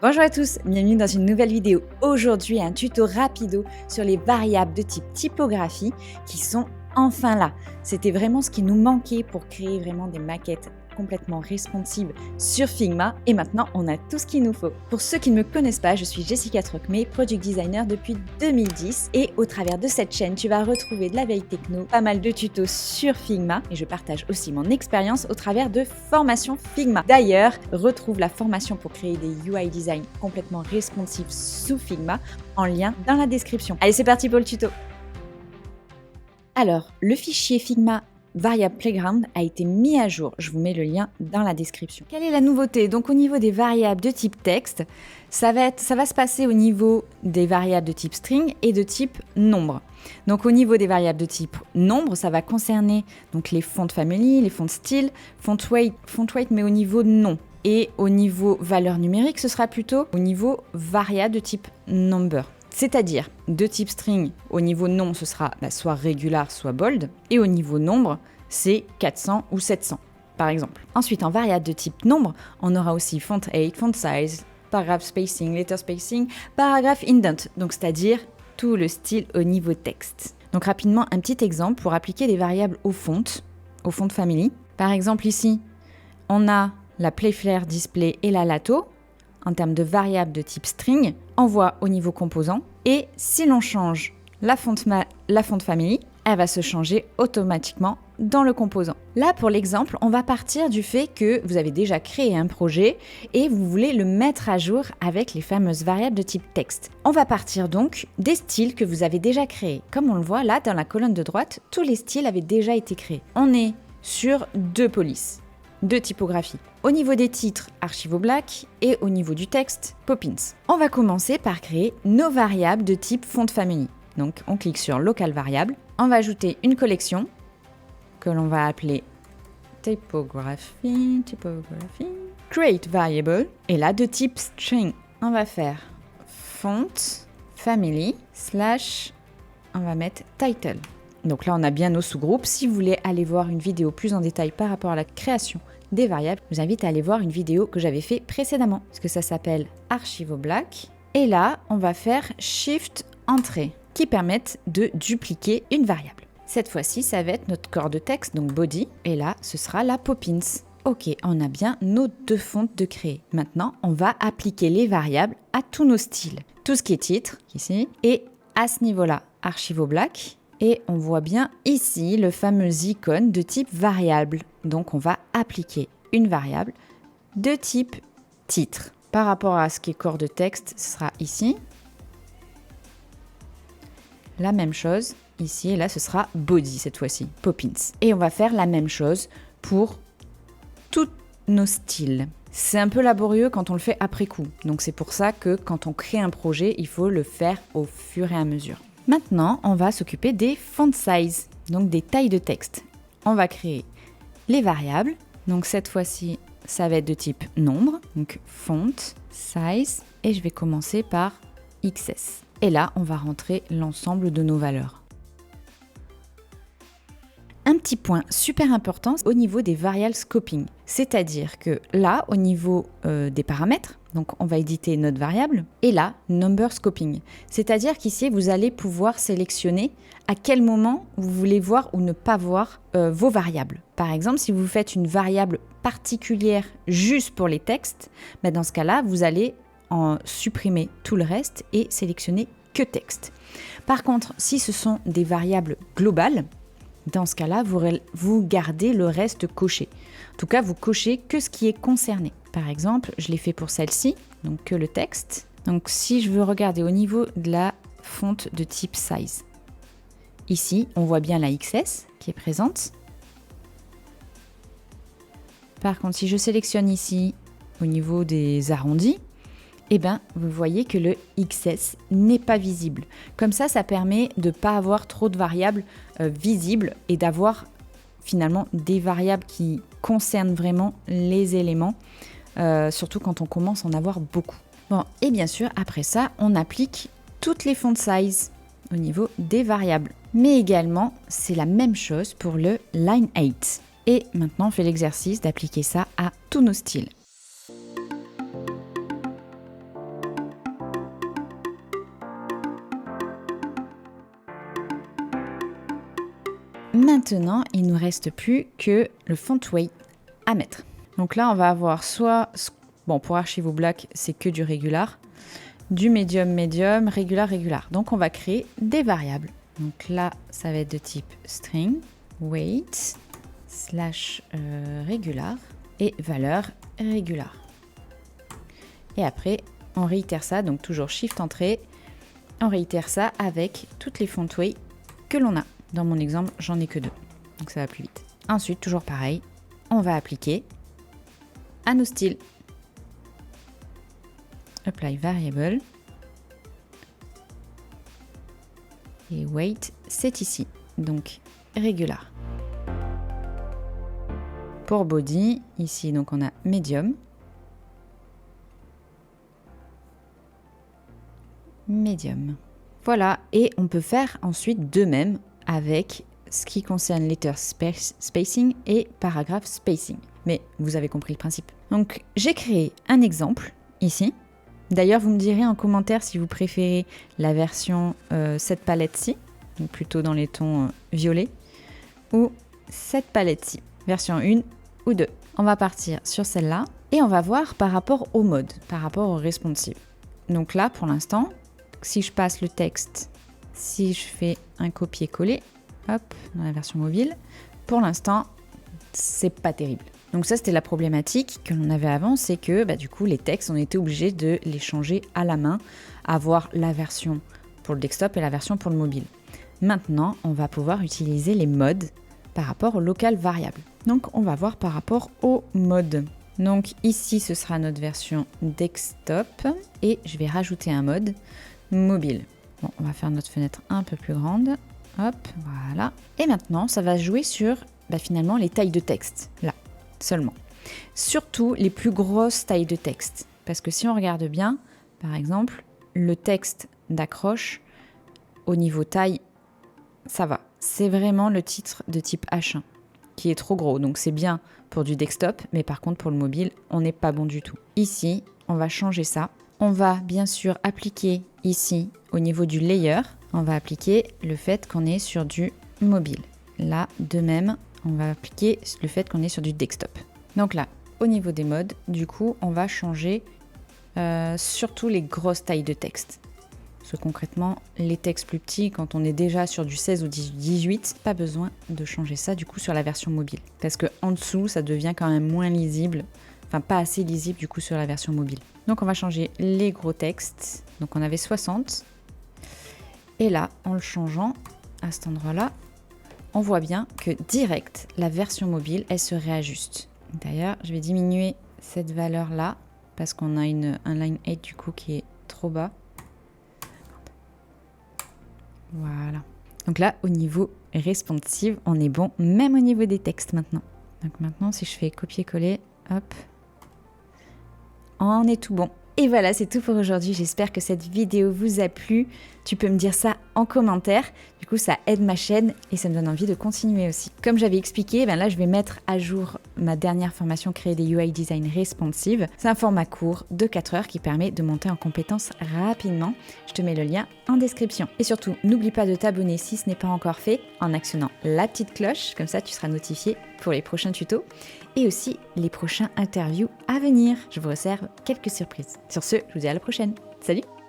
Bonjour à tous, bienvenue dans une nouvelle vidéo. Aujourd'hui, un tuto rapido sur les variables de type typographie qui sont enfin là. C'était vraiment ce qui nous manquait pour créer vraiment des maquettes complètement responsives sur Figma et maintenant on a tout ce qu'il nous faut. Pour ceux qui ne me connaissent pas, je suis Jessica Trocmé, product designer depuis 2010 et au travers de cette chaîne, tu vas retrouver de la veille techno, pas mal de tutos sur Figma et je partage aussi mon expérience au travers de formations Figma. D'ailleurs, retrouve la formation pour créer des UI design complètement responsifs sous Figma en lien dans la description. Allez, c'est parti pour le tuto. Alors, le fichier Figma Variable Playground a été mis à jour. Je vous mets le lien dans la description. Quelle est la nouveauté? Donc au niveau des variables de type texte, ça va se passer au niveau des variables de type string et de type nombre. Donc au niveau des variables de type nombre, ça va concerner donc les font family, les font style, font weight mais au niveau nom. Et au niveau valeur numérique, ce sera plutôt au niveau variable de type number. C'est-à-dire, de type string, au niveau nom, ce sera soit régular, soit bold. Et au niveau nombre, c'est 400 ou 700, par exemple. Ensuite, en variable de type nombre, on aura aussi font height, font size, paragraph spacing, letter spacing, paragraph indent. Donc, c'est-à-dire tout le style au niveau texte. Donc, rapidement, un petit exemple pour appliquer des variables au font family. Par exemple, ici, on a la playflare display et la lato. En termes de variables de type string, on voit au niveau composant. Et si l'on change la font family, elle va se changer automatiquement dans le composant. Là, pour l'exemple, on va partir du fait que vous avez déjà créé un projet et vous voulez le mettre à jour avec les fameuses variables de type texte. On va partir donc des styles que vous avez déjà créés. Comme on le voit là, dans la colonne de droite, tous les styles avaient déjà été créés. On est sur deux polices. De typographie. Au niveau des titres, Archivo Black et au niveau du texte, Poppins. On va commencer par créer nos variables de type font family. Donc on clique sur local variable, on va ajouter une collection que l'on va appeler typography, create variable et là de type string. On va faire font family / on va mettre title. Donc là, on a bien nos sous-groupes. Si vous voulez aller voir une vidéo plus en détail par rapport à la création des variables, je vous invite à aller voir une vidéo que j'avais fait précédemment, parce que ça s'appelle Archivo Black. Et là, on va faire Shift Entrée, qui permettent de dupliquer une variable. Cette fois-ci, ça va être notre corps de texte, donc body, et là, ce sera la Poppins. Ok, on a bien nos deux fontes de créer. Maintenant, on va appliquer les variables à tous nos styles. Tout ce qui est titre, ici, et à ce niveau-là, Archivo Black. Et on voit bien ici le fameux icône de type variable. Donc on va appliquer une variable de type titre. Par rapport à ce qui est corps de texte, ce sera ici. La même chose ici, et là ce sera body cette fois-ci, Poppins. Et on va faire la même chose pour tous nos styles. C'est un peu laborieux quand on le fait après coup. Donc c'est pour ça que quand on crée un projet, il faut le faire au fur et à mesure. Maintenant, on va s'occuper des font size, donc des tailles de texte. On va créer les variables. Donc cette fois-ci, ça va être de type nombre, donc font size, et je vais commencer par XS. Et là, on va rentrer l'ensemble de nos valeurs. Un petit point super important au niveau des variables scoping, c'est-à-dire que là, au niveau des paramètres, donc on va éditer notre variable, et là, number scoping, c'est-à-dire qu'ici, vous allez pouvoir sélectionner à quel moment vous voulez voir ou ne pas voir vos variables. Par exemple, si vous faites une variable particulière juste pour les textes, dans ce cas-là, vous allez en supprimer tout le reste et sélectionner que texte. Par contre, si ce sont des variables globales, dans ce cas-là, vous gardez le reste coché. En tout cas, vous cochez que ce qui est concerné. Par exemple, je l'ai fait pour celle-ci, donc que le texte. Donc si je veux regarder au niveau de la fonte de type size, ici, on voit bien la XS qui est présente. Par contre, si je sélectionne ici au niveau des arrondis, vous voyez que le XS n'est pas visible. Comme ça, ça permet de ne pas avoir trop de variables visibles et d'avoir finalement des variables qui concernent vraiment les éléments, surtout quand on commence à en avoir beaucoup. Bon, et bien sûr, après ça, on applique toutes les font size au niveau des variables. Mais également, c'est la même chose pour le line 8. Et maintenant, on fait l'exercice d'appliquer ça à tous nos styles. maintenant, il ne nous reste plus que le font weight à mettre. Donc là, on va avoir soit, bon, pour Archivo Black, c'est que du régular, du médium, régular. Donc on va créer des variables. Donc là, ça va être de type string, weight, / régular et valeur régular. Et après, on réitère ça, donc toujours Shift Entrée, on réitère ça avec toutes les font weight que l'on a. Dans mon exemple, j'en ai que 2, donc ça va plus vite. Ensuite, toujours pareil, on va appliquer à nos styles. Apply variable. Et weight, c'est ici, donc régular. Pour body, ici, donc on a medium. Voilà, et on peut faire ensuite de même avec ce qui concerne letter spacing et paragraphe spacing. Mais vous avez compris le principe. Donc j'ai créé un exemple ici. D'ailleurs, vous me direz en commentaire si vous préférez la version cette palette-ci, donc plutôt dans les tons violets, ou cette palette-ci, version 1 ou 2. On va partir sur celle-là et on va voir par rapport au mode, par rapport au responsive. Donc là, pour l'instant, si je passe le texte, si je fais un copier-coller, hop, dans la version mobile, pour l'instant, c'est pas terrible. Donc ça, c'était la problématique que l'on avait avant, c'est que du coup, les textes, on était obligé de les changer à la main, avoir la version pour le desktop et la version pour le mobile. Maintenant, on va pouvoir utiliser les modes par rapport au local variable. Donc, on va voir par rapport au mode. Donc ici, ce sera notre version desktop et je vais rajouter un mode mobile. Bon, on va faire notre fenêtre un peu plus grande. Hop, voilà. Et maintenant, ça va jouer sur finalement les tailles de texte, là, seulement. Surtout les plus grosses tailles de texte. Parce que si on regarde bien, par exemple, le texte d'accroche, au niveau taille, ça va. C'est vraiment le titre de type H1 qui est trop gros. Donc c'est bien pour du desktop, mais par contre pour le mobile, on n'est pas bon du tout. Ici, on va changer ça. On va bien sûr appliquer ici, au niveau du layer, on va appliquer le fait qu'on est sur du mobile. Là, de même, on va appliquer le fait qu'on est sur du desktop. Donc là, au niveau des modes, du coup, on va changer surtout les grosses tailles de texte. Parce que concrètement, les textes plus petits, quand on est déjà sur du 16 ou 18, pas besoin de changer ça du coup sur la version mobile. Parce que en dessous, ça devient quand même moins lisible, enfin pas assez lisible du coup sur la version mobile. Donc on va changer les gros textes. Donc on avait 60. Et là, en le changeant à cet endroit-là, on voit bien que direct, la version mobile, elle se réajuste. D'ailleurs, je vais diminuer cette valeur-là parce qu'on a un line 8 du coup qui est trop bas. Voilà. Donc là, au niveau responsive, on est bon, même au niveau des textes maintenant. Donc maintenant, si je fais copier-coller, hop, on est tout bon. Et voilà, c'est tout pour aujourd'hui. J'espère que cette vidéo vous a plu. Tu peux me dire ça en commentaire. Du coup, ça aide ma chaîne et ça me donne envie de continuer aussi. Comme j'avais expliqué, là, je vais mettre à jour ma dernière formation créer des UI design responsive. C'est un format court de 4 heures qui permet de monter en compétences rapidement. Je te mets le lien en description. Et surtout, n'oublie pas de t'abonner si ce n'est pas encore fait en actionnant la petite cloche. Comme ça, tu seras notifié pour les prochains tutos et aussi les prochains interviews à venir. Je vous réserve quelques surprises. Sur ce, je vous dis à la prochaine. Salut!